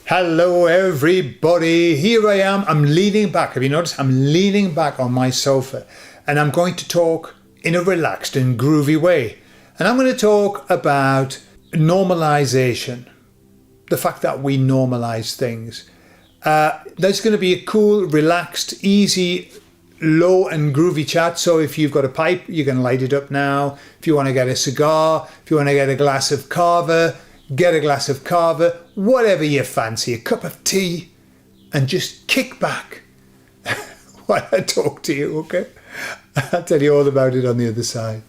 Hello everybody, here I am. I'm leaning back. Have you noticed? I'm leaning back on my sofa and I'm going to talk in a relaxed and groovy way. And I'm going to talk about normalization, the fact that we normalize things. There's going to be a cool, relaxed, easy, low and groovy chat. So if you've got a pipe, you can light it up now. If you want to get a cigar, if you want to get a glass of cava, get a glass of cava, whatever you fancy, a cup of tea, and just kick back while I talk to you, okay? I'll tell you all about it on the other side.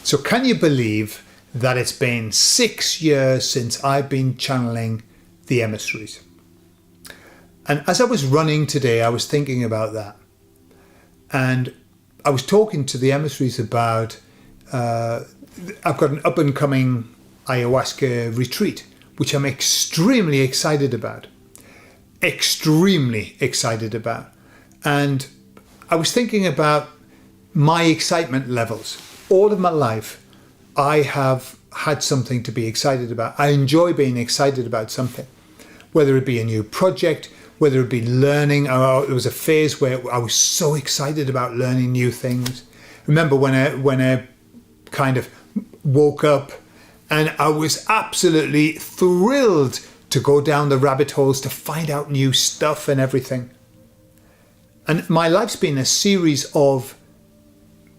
So can you believe that it's been 6 years since I've been channeling the emissaries? And as I was running today, I was thinking about that. And I was talking to the emissaries about, I've got an up and coming ayahuasca retreat, which I'm extremely excited about. Extremely excited about. And I was thinking about my excitement levels. All of my life, I have had something to be excited about. I enjoy being excited about something, whether it be a new project, whether it be learning. There was a phase where I was so excited about learning new things. Remember when I kind of woke up and I was absolutely thrilled to go down the rabbit holes to find out new stuff and everything. And my life's been a series of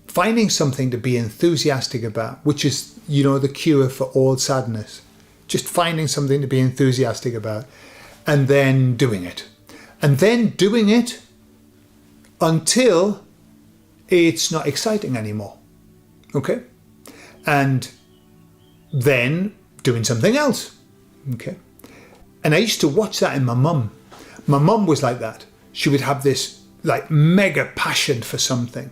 finding something to be enthusiastic about, which is, the cure for all sadness. Just finding something to be enthusiastic about. And then doing it. And then doing it until it's not exciting anymore. Okay? And then doing something else. Okay? And I used to watch that in my mum. My mum was like that. She would have this mega passion for something.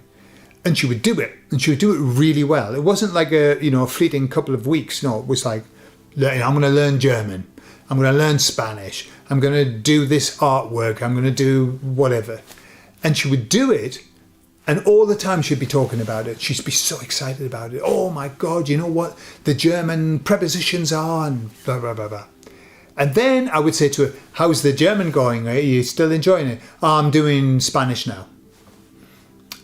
And she would do it. And she would do it really well. It wasn't like a fleeting couple of weeks. No, it was like, I'm going to learn German. I'm going to learn Spanish. I'm going to do this artwork. I'm going to do whatever. And she would do it. And all the time she'd be talking about it. She'd be so excited about it. Oh my God, you know what the German prepositions are and blah, blah, blah, blah. And then I would say to her, how's the German going? Are you still enjoying it? Oh, I'm doing Spanish now.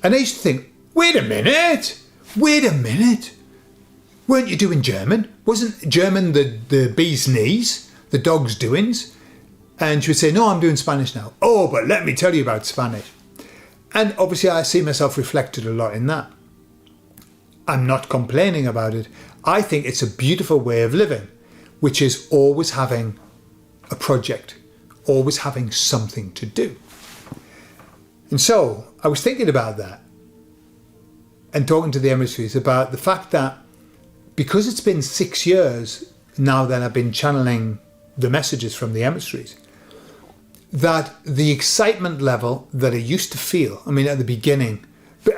And I used to think, wait a minute. Weren't you doing German? Wasn't German the bee's knees, the dog's doings? And she would say, no, I'm doing Spanish now. Oh, but let me tell you about Spanish. And obviously I see myself reflected a lot in that. I'm not complaining about it. I think it's a beautiful way of living, which is always having a project, always having something to do. And so I was thinking about that and talking to the emissaries about the fact that because it's been 6 years now that I've been channeling the messages from the emissaries, that the excitement level that I used to feel, at the beginning,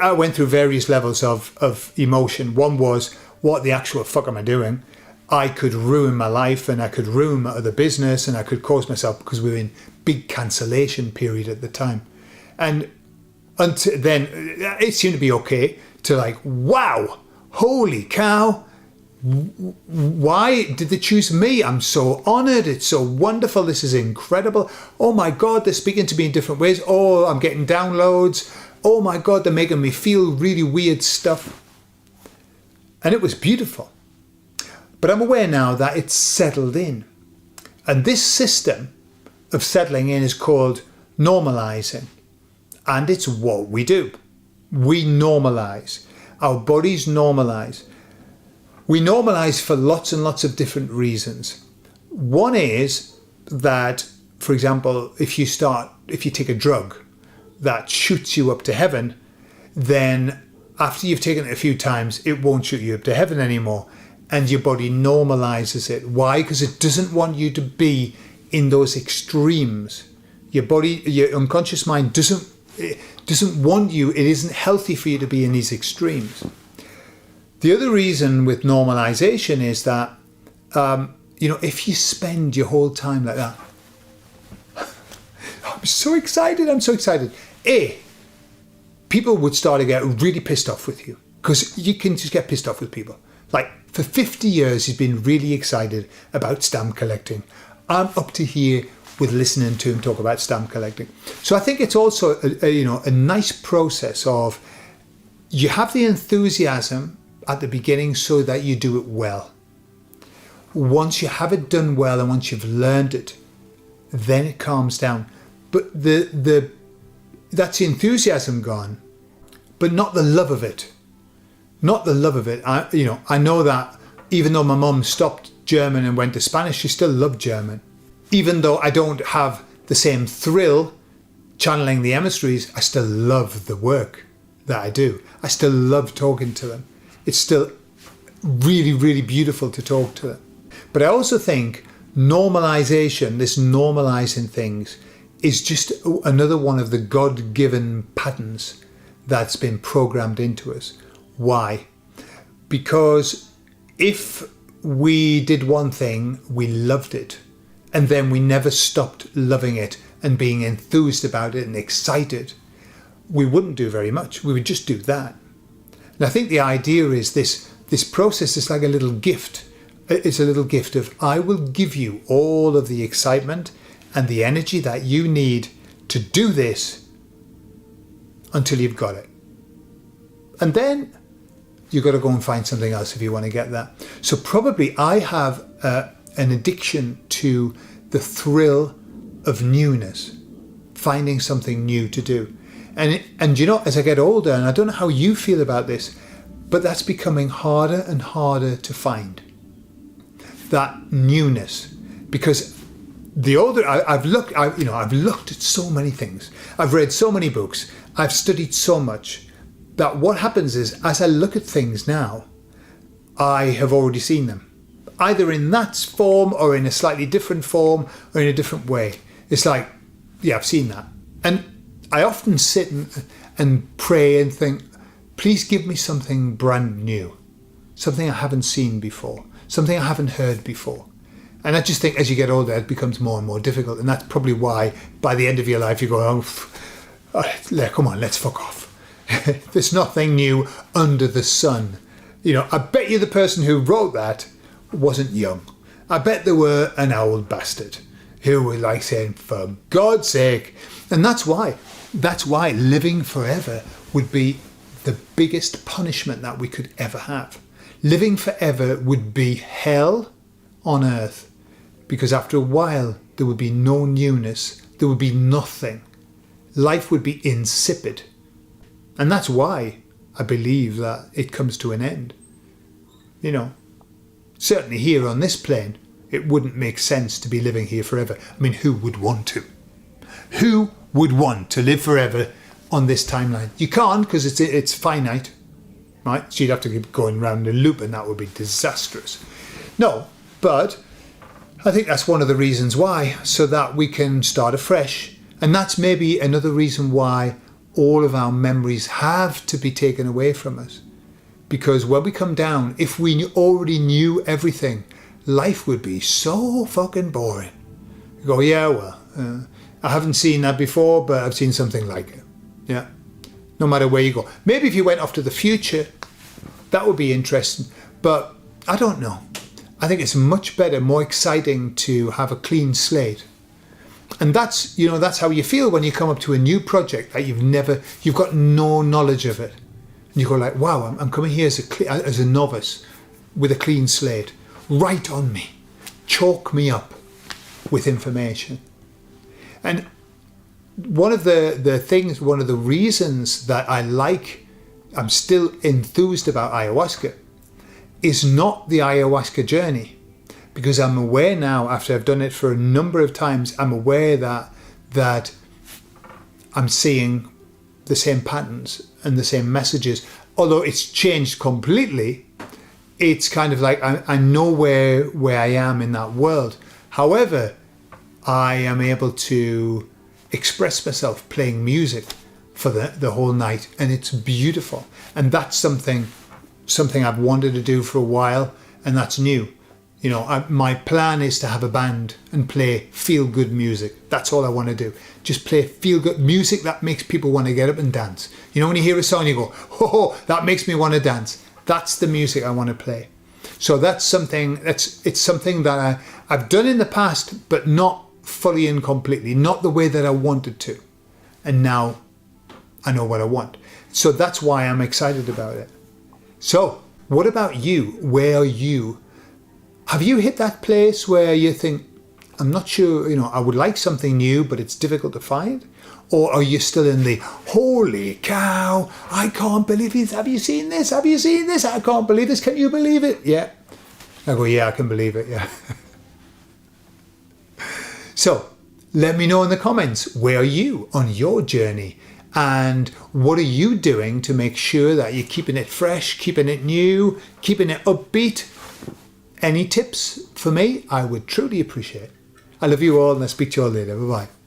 I went through various levels of emotion. One was, what the actual fuck am I doing? I could ruin my life and I could ruin my other business and I could cause myself, because we were in big cancellation period at the time. And until then, it seemed to be okay to wow, holy cow. Why did they choose me? I'm so honored. It's so wonderful. This is incredible. Oh my God, they're speaking to me in different ways. Oh, I'm getting downloads. Oh my God, they're making me feel really weird stuff. And it was beautiful. But I'm aware now that it's settled in. And this system of settling in is called normalizing. And it's what we do. We normalize. Our bodies normalize. We normalize for lots and lots of different reasons. One is that, for example, if you take a drug that shoots you up to heaven, then after you've taken it a few times, it won't shoot you up to heaven anymore. And your body normalizes it. Why? Because it doesn't want you to be in those extremes. Your body, your unconscious mind doesn't want you. It isn't healthy for you to be in these extremes. The other reason with normalization is that, if you spend your whole time like that, I'm so excited. people would start to get really pissed off with you. because you can just get pissed off with people. Like, for 50 years, he's been really excited about stamp collecting. I'm up to here with listening to him talk about stamp collecting. So I think it's also a nice process of, you have the enthusiasm at the beginning so that you do it well. Once you have it done well and once you've learned it, then it calms down. But that's the enthusiasm gone, but not the love of it. Not the love of it. I know that even though my mum stopped German and went to Spanish, she still loved German. Even though I don't have the same thrill channeling the emissaries, I still love the work that I do. I still love talking to them. It's still really, really beautiful to talk to them. But I also think normalization, this normalizing things, is just another one of the God-given patterns that's been programmed into us. Why? Because if we did one thing, we loved it, and then we never stopped loving it and being enthused about it and excited, we wouldn't do very much. We would just do that. And I think the idea is this process is like a little gift. It's a little gift of, I will give you all of the excitement and the energy that you need to do this until you've got it. And then you've got to go and find something else if you want to get that. So probably I have an addiction to the thrill of newness, finding something new to do. And as I get older, and I don't know how you feel about this, but that's becoming harder and harder to find. That newness, because the older I've looked at so many things. I've read so many books. I've studied so much that what happens is, as I look at things now, I have already seen them, either in that form or in a slightly different form or in a different way. It's like, yeah, I've seen that. And I often sit and pray and think, please give me something brand new, something I haven't seen before, something I haven't heard before. And I just think as you get older, it becomes more and more difficult. And that's probably why by the end of your life, you go, come on, let's fuck off. There's nothing new under the sun. I bet you the person who wrote that wasn't young. I bet they were an old bastard who was like saying, for God's sake. And that's why living forever would be the biggest punishment that we could ever have. Living forever would be hell on earth, because after a while there would be no newness, there would be nothing. Life would be insipid. And that's why I believe that it comes to an end. Certainly here on this plane, it wouldn't make sense to be living here forever. I mean, who would want to? Who would want to live forever on this timeline? You can't, because it's finite, right? So you'd have to keep going round a loop, and that would be disastrous. No, but I think that's one of the reasons why, so that we can start afresh. And that's maybe another reason why all of our memories have to be taken away from us. Because when we come down, if we already knew everything, life would be so fucking boring. You go, yeah, well, I haven't seen that before, but I've seen something like it. Yeah. No matter where you go. Maybe if you went off to the future, that would be interesting. But I don't know. I think it's much better, more exciting to have a clean slate. And that's how you feel when you come up to a new project that you've got no knowledge of it. And you go like, wow, I'm coming here as a novice with a clean slate. Write on me. Chalk me up with information. And one of the reasons that I'm still enthused about ayahuasca is not the ayahuasca journey. Because I'm aware now, after I've done it for a number of times, I'm aware that I'm seeing the same patterns and the same messages. Although it's changed completely, it's kind of like I know where I am in that world. However, I am able to express myself playing music for the whole night, and it's beautiful. And that's something I've wanted to do for a while, and that's new. My plan is to have a band and play feel-good music. That's all I want to do. Just play feel-good music that makes people want to get up and dance. When you hear a song, you go, oh, that makes me want to dance. That's the music I want to play. So that's something, it's something that I've done in the past, but not fully and completely, not the way that I wanted to. And now I know what I want. So that's why I'm excited about it. So what about you? Where are you? Have you hit that place where you think, I'm not sure, I would like something new, but it's difficult to find? Or are you still in the, holy cow, I can't believe it. Have you seen this? Have you seen this? I can't believe this. Can you believe it? Yeah. I go, yeah, I can believe it. Yeah. So let me know in the comments, where are you on your journey? And what are you doing to make sure that you're keeping it fresh, keeping it new, keeping it upbeat? Any tips for me? I would truly appreciate. I love you all, and I'll speak to you all later. Bye-bye.